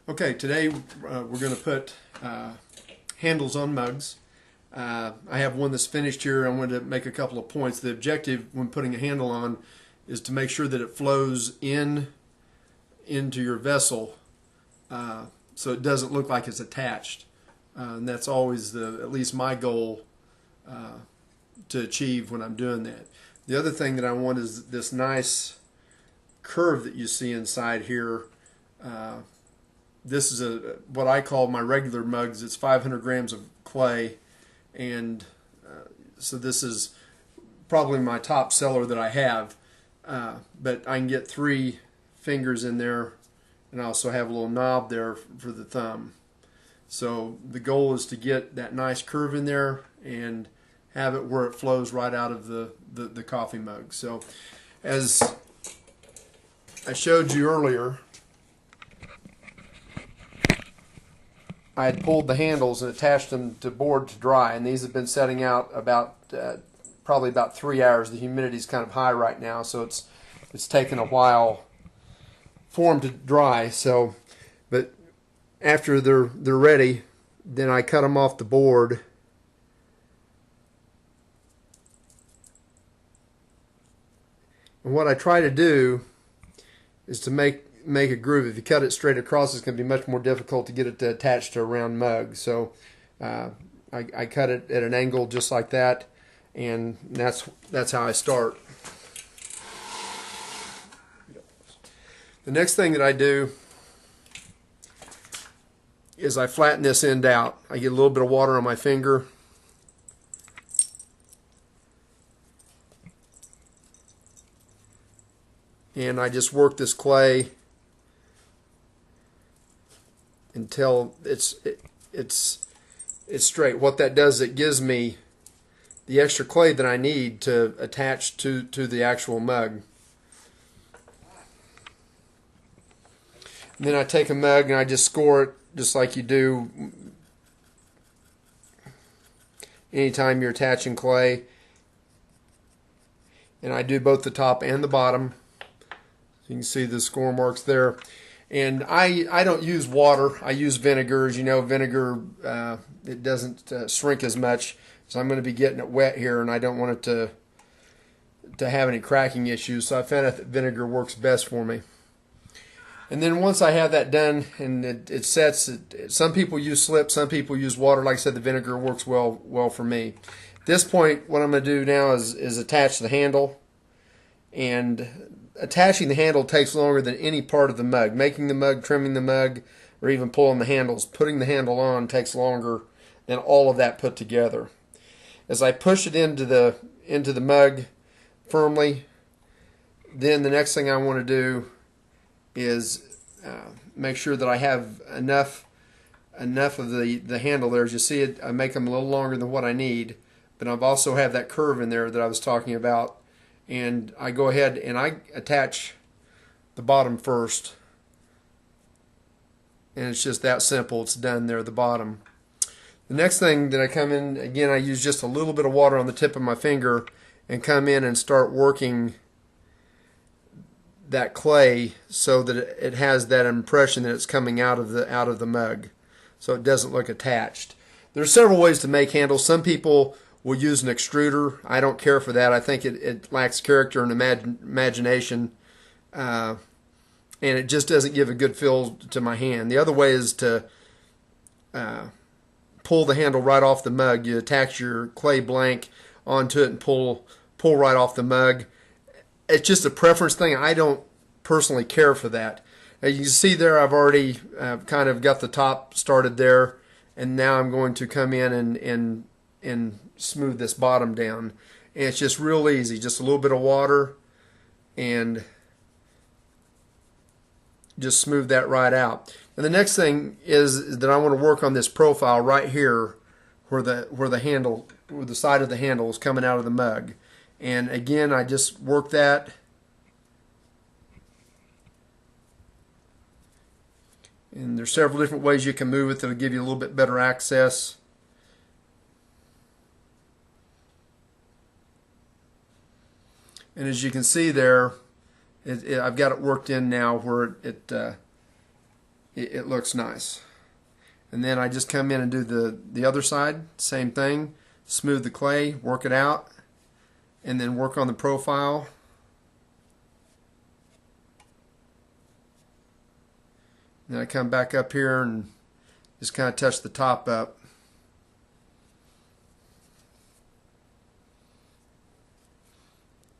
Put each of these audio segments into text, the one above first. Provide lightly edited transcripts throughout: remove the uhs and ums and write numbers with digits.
Okay, today we're going to put handles on mugs. I have one that's finished here. I wanted to make a couple of points. The objective when putting a handle on is to make sure that it flows into your vessel so it doesn't look like it's attached. And that's always at least my goal to achieve when I'm doing that. The other thing that I want is this nice curve that you see inside here. This is what I call my regular mugs. It's 500 grams of clay, and so this is probably my top seller that I have. But I can get 3 fingers in there, and I also have a little knob there for the thumb. So the goal is to get that nice curve in there and have it where it flows right out of the coffee mug. So as I showed you earlier, I had pulled the handles and attached them to board to dry, and these have been setting out about probably about 3 hours. The humidity is kind of high right now, so it's taken a while for them to dry. So, but after they're ready, then I cut them off the board. And what I try to do is to make a groove. If you cut it straight across, it's going to be much more difficult to get it to attach to a round mug. So I cut it at an angle just like that, and that's how I start. The next thing that I do is I flatten this end out. I get a little bit of water on my finger, and I just work this clay until it's straight. What that does, it gives me the extra clay that I need to attach to the actual mug. And then I take a mug and I just score it just like you do anytime you're attaching clay. And I do both the top and the bottom. You can see the score marks there. And I don't use water. I use vinegar. As you know, vinegar, it doesn't shrink as much. So I'm going to be getting it wet here, and I don't want it to have any cracking issues. So I found out that vinegar works best for me. And then once I have that done and it sets, some people use slip, some people use water. Like I said, the vinegar works well for me. At this point, what I'm going to do now is attach the handle. And attaching the handle takes longer than any part of the mug. Making the mug, trimming the mug, or even pulling the handles. Putting the handle on takes longer than all of that put together. As I push it into the mug firmly, then the next thing I want to do is make sure that I have enough of the handle there. As you see it, I make them a little longer than what I need, but I've also have that curve in there that I was talking about. And I go ahead and I attach the bottom first, and it's just that simple. It's done there at the bottom. The next thing that I come in, again, I use just a little bit of water on the tip of my finger and come in and start working that clay so that it has that impression that it's coming out of the mug, so it doesn't look attached. There's several ways to make handles. Some people will use an extruder. I don't care for that. I think it lacks character and imagination, and it just doesn't give a good feel to my hand. The other way is to pull the handle right off the mug. You attach your clay blank onto it and pull right off the mug. It's just a preference thing. I don't personally care for that. As you can see there, I've already kind of got the top started there, and now I'm going to come in and smooth this bottom down. And it's just real easy. Just a little bit of water and just smooth that right out. And the next thing is that I want to work on this profile right here where the side of the handle is coming out of the mug. And again, I just work that. And there's several different ways you can move it that'll give you a little bit better access. And as you can see there, I've got it worked in now where it looks nice. And then I just come in and do the other side, same thing, smooth the clay, work it out, and then work on the profile. Then I come back up here and just kind of touch the top up.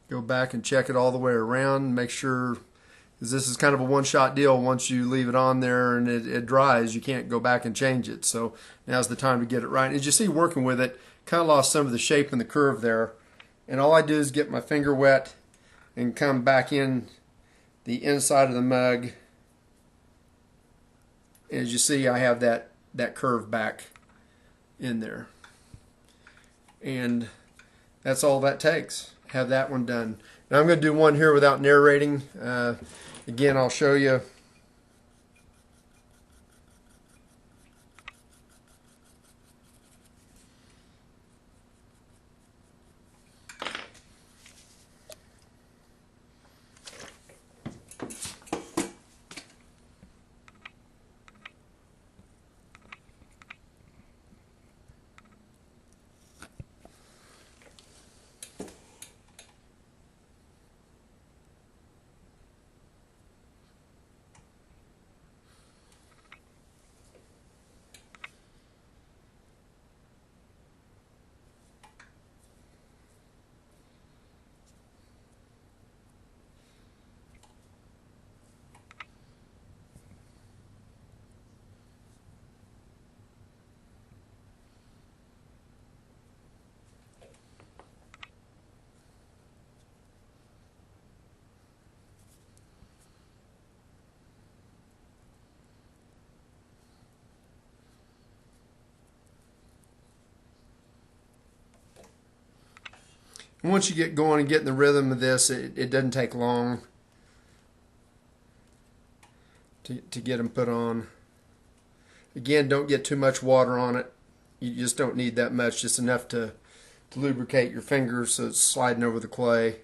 Go back and check it all the way around, make sure, because this is kind of a one-shot deal. Once you leave it on there and it dries, you can't go back and change it. So now's the time to get it right. And as you see, working with it, kind of lost some of the shape and the curve there. And all I do is get my finger wet and come back in the inside of the mug. As you see, I have that curve back in there. And that's all that takes. Have that one done. Now I'm going to do one here without narrating. Again, I'll show you. Once you get going and get in the rhythm of this, it doesn't take long to get them put on. Again, don't get too much water on it. You just don't need that much, just enough to lubricate your fingers so it's sliding over the clay.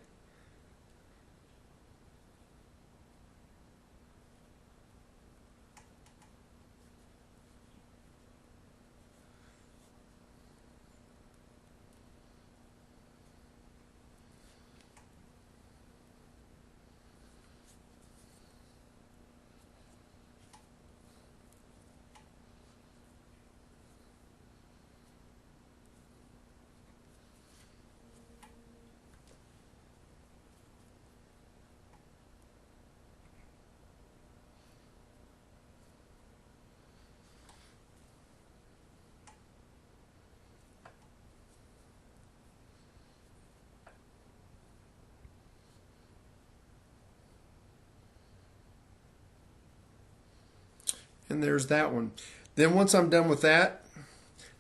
And there's that one. Then once I'm done with that,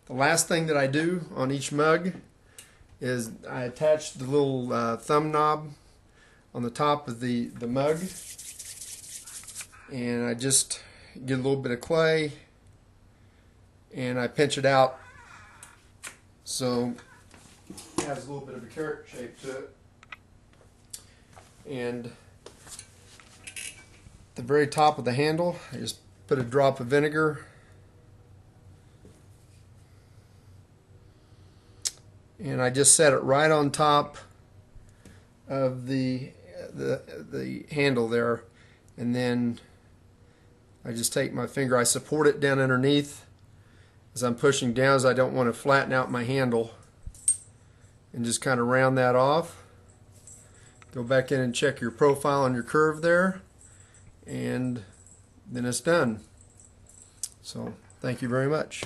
the last thing that I do on each mug is I attach the little thumb knob on the top of the mug, and I just get a little bit of clay and I pinch it out so it has a little bit of a carrot shape to it. And at the very top of the handle, I just put a drop of vinegar and I just set it right on top of the handle there, and then I just take my finger, I support it down underneath as I'm pushing down, as I don't want to flatten out my handle, and just kind of round that off. Go back in and check your profile on your curve there, and then it's done. So thank you very much.